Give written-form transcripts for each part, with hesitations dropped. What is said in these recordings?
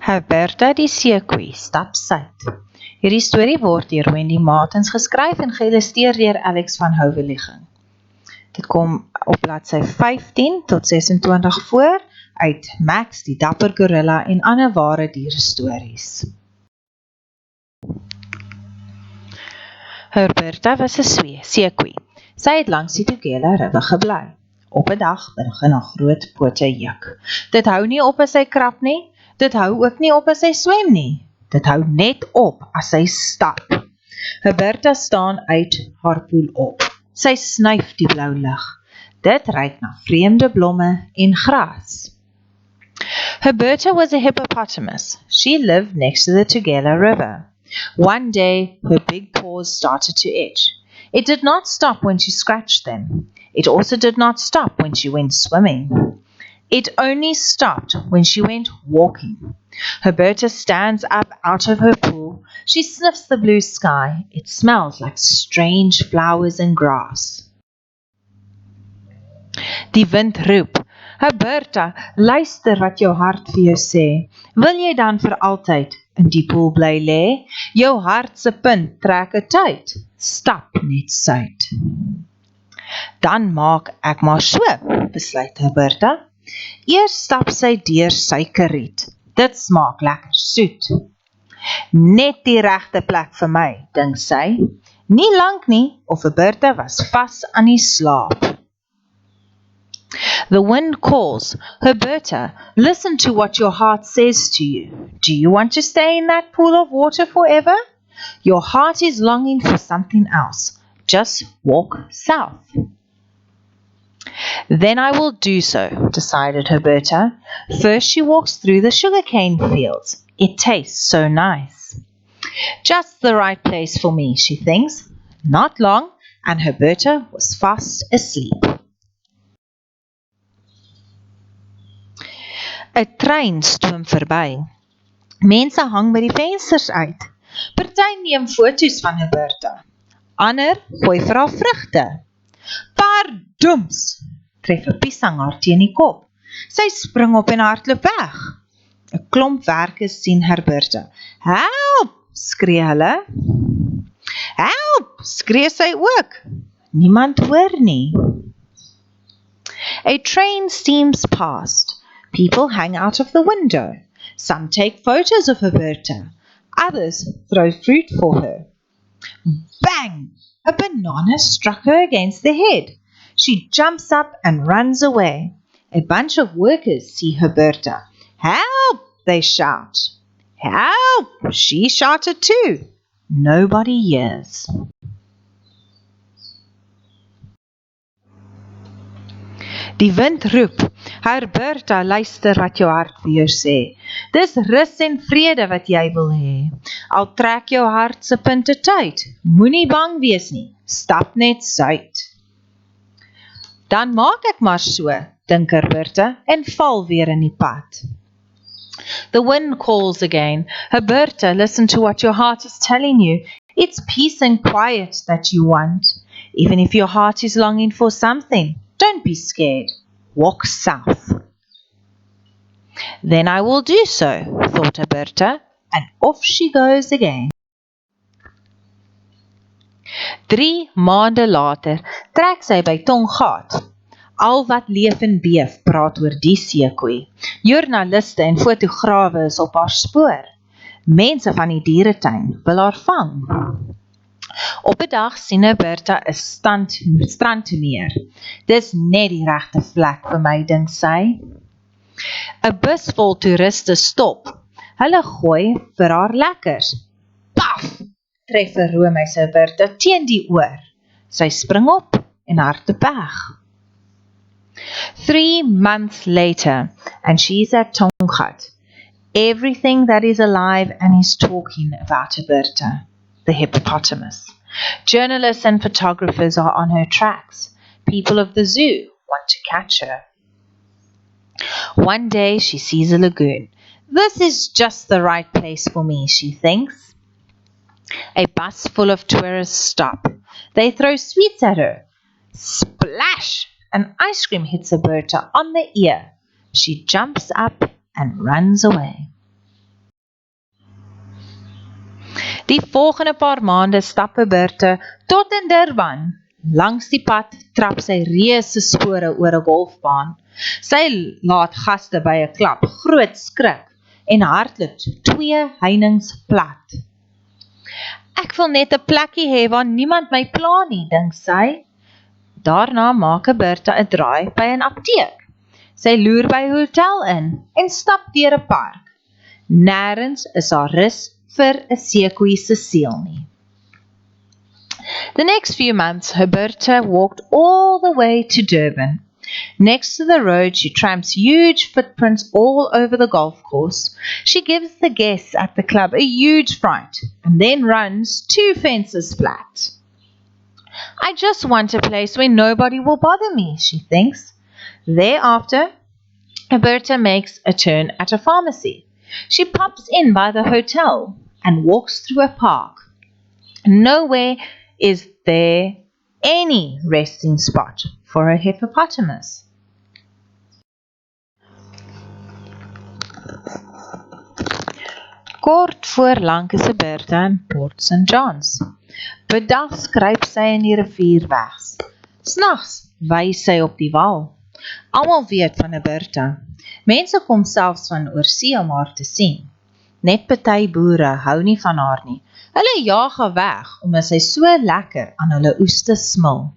Huberta die seekoei, stap suid. Hierdie storie word deur Wendy Martins geskryf en geïllustreer deur Alex van Houweliching. Dit kom op bladsy 15 tot 26 voor uit Max, die dapper gorilla en ander ware diere stories. Huberta was 'n seekoei. Sy het langs die Tugela River gebly. Op 'n dag begin haar groot pote juk. Dit hou nie op as hy krap nie, dit hou ook nie op as hy swem nie. Dit hou net op as hy stap. Huberta staan uit haar poel op. Sy snuif die blou lug. Dit ruik na vreemde blomme en gras. Huberta was a hippopotamus. She lived next to the Tugela River. One day, her big paws started to itch. It did not stop when she scratched them. It also did not stop when she went swimming. It only stopped when she went walking. Huberta stands up out of her pool. She sniffs the blue sky. It smells like strange flowers and grass. Die wind roep, Huberta, luister wat jou hart vir jou sê. Wil jy dan vir altyd in die poel bly lê? Jou hart se punt trek 'n tyd. Stap net suid. Dan maak ek maar so, besluit Huberta. Eers stap sy deur suikerriet. Dit smaak lekker soet. Net die regte plek vir my, dink sy. Nie lank nie, of Huberta was vas aan die slaap. The wind calls, Huberta, listen to what your heart says to you. Do you want to stay in that pool of water forever? Your heart is longing for something else. Just walk south. Then I will do so, decided Huberta. First she walks through the sugarcane fields. It tastes so nice. Just the right place for me, she thinks. Not long, and Huberta was fast asleep. 'n trein stoom verby. Mense hang by die vensters uit. Party neem foto's van Huberta. Ander gooi vir haar vrugte. Pardoems, tref 'n piesang haar teen die kop. Sy spring op en hardloop weg. 'n Klomp werkers sien Huberta. Help, skree hulle. Help, skree sy ook. Niemand hoor nie. A train steams past. People hang out of the window. Some take photos of Huberta. Others throw fruit for her. Bang! A banana struck her against the head. She jumps up and runs away. A bunch of workers see Huberta. Help! They shout. Help! She shouted too. Nobody hears. Die wind roep, Huberta, luister wat jou hart vir jou sê. Dis rus en vrede wat jy wil hê. Al trek jou hart se punte tyd, moenie bang wees nie, stap net suid. Dan maak ek maar so, dink Huberta, en val weer in die pad. The wind calls again, Huberta, listen to what your heart is telling you. It's peace and quiet that you want. Even if your heart is longing for something, don't be scared. Walk south. Then I will do so, thought Huberta, and off she goes again. 3 maande later trek sy by Tonggaat. Al wat leef en beef praat oor die seekoei. Joernaliste en fotograwe is op haar spoor. Mense van die dieretuin wil haar vang. Op 'n dag sien Huberta 'n strandmeer. Dis net die regte plek vir my, dink sy. 'n Bus vol toeriste stop. Hulle gooi vir haar lekkers. Paf! Tref 'n roomys Huberta teen die oor. Sy spring op en hardloop weg. 3 months later, and she's at Tonggaat. Everything that is alive and is talking about Huberta, the hippopotamus. Journalists and photographers are on her tracks. People of the zoo want to catch her. One day she sees a lagoon. This is just the right place for me, she thinks. A bus full of tourists stop. They throw sweets at her. Splash! An ice cream hits Huberta on the ear. She jumps up and runs away. Die volgende paar maande stap Huberta tot in Durban. Langs die pad trap sy reuse spore oor 'n golfbaan. Sy laat gaste by 'n klap, groot skrik en hardloop 2 heininge plat. Ek wil net 'n plekkie hê waar niemand my pla nie, dink sy. Daarna maak Huberta 'n draai by 'n apteek. Sy loer by 'n hotel in en stap deur 'n park. Nêrens is daar rus vir 'n seekoei se siel nie. The next few months, Huberta walked all the way to Durban. Next to the road, she tramps huge footprints all over the golf course. She gives the guests at the club a huge fright and then runs 2 fences flat. I just want a place where nobody will bother me, she thinks. Thereafter, Huberta makes a turn at a pharmacy. She pops in by the hotel and walks through a park. Nowhere is there any resting spot for a hippopotamus. Kort voor lank is Huberta in Port St. John's. Bedags kruip sy in die rivier weg. S'nags wys sy op die wal. Almal weet van Huberta. Mense kom selfs van oorsee om haar te sien. Net party boere hou nie van haar nie. Hulle jaag haar weg, omdat sy so lekker aan hulle oeste smil.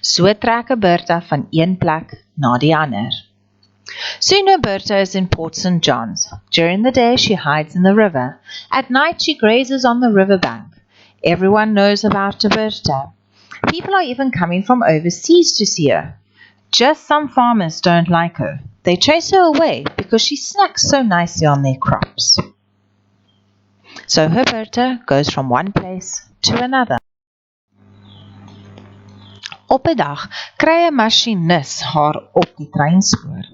So trek Huberta van een plek na die ander. Soon Huberta is in Port St. John's. During the day she hides in the river. At night she grazes on the riverbank. Everyone knows about Huberta. People are even coming from overseas to see her. Just some farmers don't like her. They chase her away because she snacks so nicely on their crops. So Huberta goes from one place to another. Op 'n dag kry 'n masjinis haar op die treinspoor.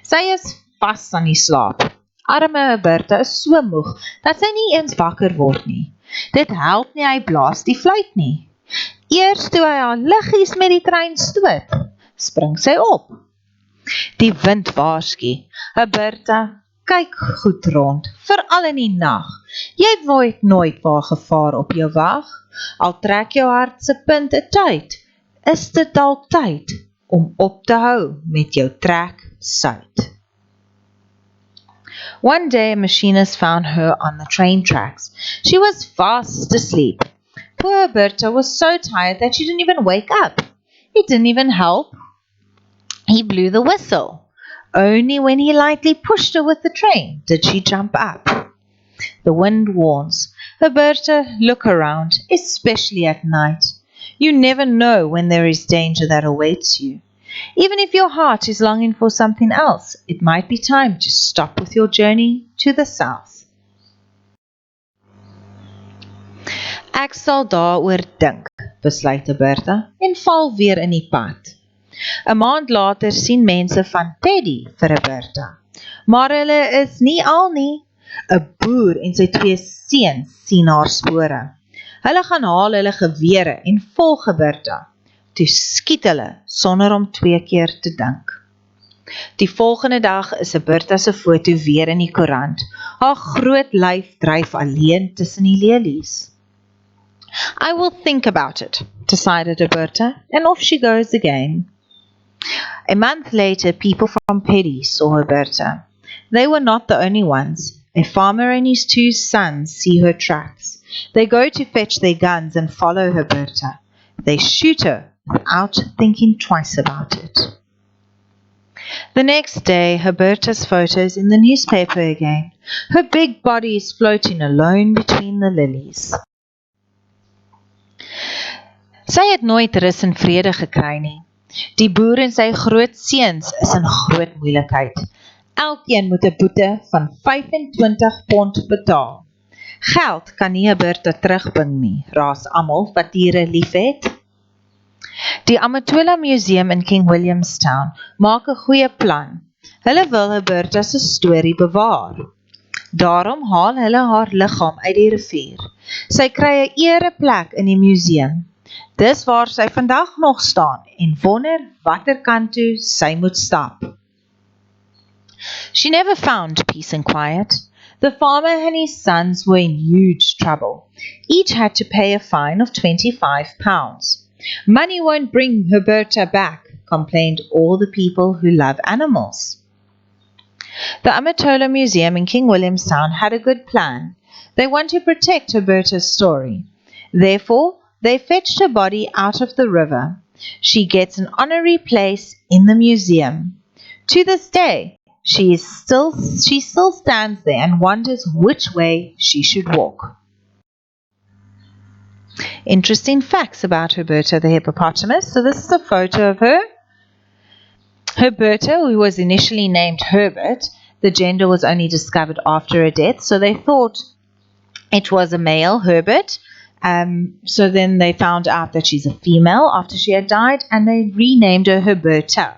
Sy is vas aan die slaap. Arme Huberta is so moeg dat sy nie eens wakker word nie. Dit help nie hy blaas die fluit nie. Eers toe hy haar liggies met die trein stoot, spring sy op. Die wind waarsku. Huberta, kyk goed rond, veral in die nag. Jy weet nooit waar gevaar op jou wag. Al trek jou hart se punt 'n tyd, is dit dalk tyd om op te hou met jou trek suid. One day a machinist found her on the train tracks. She was fast asleep. Poor Huberta was so tired that she didn't even wake up. It didn't even help. He blew the whistle. Only when he lightly pushed her with the train did she jump up. The wind warns. Huberta, look around, especially at night. You never know when there is danger that awaits you. Even if your heart is longing for something else, it might be time to stop with your journey to the south. Ek sal daaroor dink, besluit Huberta en val weer in die pad. 'n Maand later sien mense van Teddy vir Huberta, maar hulle is nie al nie. 'n Boer en sy 2 seuns sien haar spore. Hulle gaan haal hulle gewere en volg Huberta. Toe skiet hulle sonder om 2 keer te dink. Die volgende dag is Huberta se foto weer in die koerant. Haar groot lyf dryf alleen tussen die lelies. I will think about it, decided Huberta, and off she goes again. A month later, people from Petty saw Huberta. They were not the only ones. A farmer and his 2 sons see her tracks. They go to fetch their guns and follow Huberta. They shoot her without thinking twice about it. The next day, Huberta's photo is in the newspaper again. Her big body is floating alone between the lilies. Sy het nooit rus en vrede gekry nie. Die boer en sy groot seuns is in groot moeilikheid. Elkeen moet 'n boete van 25 pond betaal. Geld kan nie Huberta terugbring nie, raas almal wat diere liefhet. Die Amatola Museum in King Williamstown maak 'n goeie plan. Hulle wil Huberta se storie bewaar. Daarom haal hulle haar liggaam uit die rivier. Sy kry 'n ereplek in die museum. Dis waar sy vandag nog staan en wonder watter kant toe sy moet stap. She never found peace and quiet. The farmer and his sons were in huge trouble. Each had to pay a fine of £25. Money won't bring Huberta back, complained all the people who love animals. The Amatola Museum in King Williamstown had a good plan. They want to protect Huberta's story. Therefore, they fetched her body out of the river. She gets an honorary place in the museum. To this day, she still stands there and wonders which way she should walk. Interesting facts about Huberta the hippopotamus. So this is a photo of her. Huberta, who was initially named Herbert, the gender was only discovered after her death, so they thought it was a male, Herbert. So then they found out that she's a female after she had died, and they renamed her Huberta.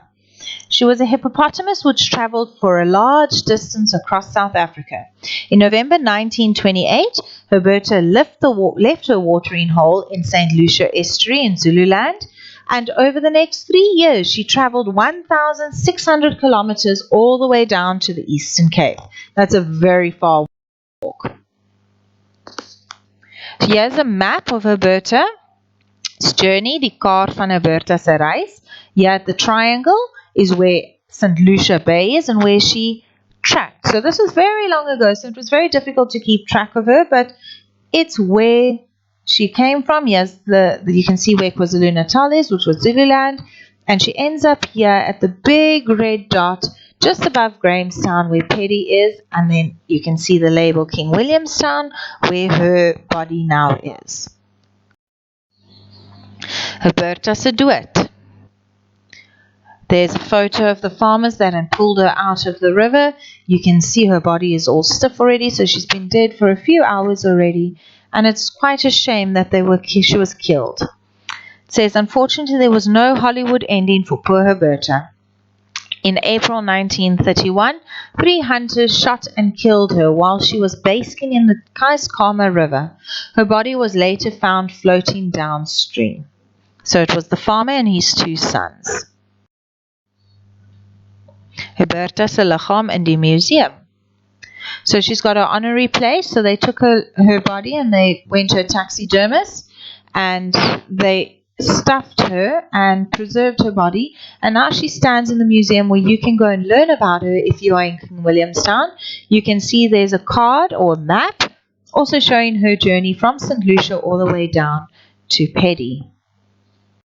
She was a hippopotamus which travelled for a large distance across South Africa. In November 1928, Huberta left her watering hole in St. Lucia Estuary in Zululand, and over the next 3 years she travelled 1,600 kilometers all the way down to the Eastern Cape. That's a very far walk. Here's a map of Huberta's journey, die kaart van Huberta se reis. Here at the triangle is where St. Lucia Bay is and where she tracked. So this was very long ago, so it was very difficult to keep track of her, but it's where she came from. Yes, you can see where KwaZulu-Natal is, which was Zululand, and she ends up here at the big red dot just above Grahamstown where Petty is, and then you can see the label King Williamstown where her body now is. Huberta se dood. There's a photo of the farmers that had pulled her out of the river. You can see her body is all stiff already, so she's been dead for a few hours already, and it's quite a shame that she was killed. It says, unfortunately, there was no Hollywood ending for poor Huberta. In April 1931, 3 hunters shot and killed her while she was basking in the Keiskamma River. Her body was later found floating downstream. So it was the farmer and his 2 sons. Huberta se liggaam in die museum. So she's got her honorary place. So they took her body and they went to a taxidermist and they stuffed her and preserved her body, and now she stands in the museum where you can go and learn about her if you are in King Williamstown. You can see there's a card or a map also showing her journey from St. Lucia all the way down to Petty.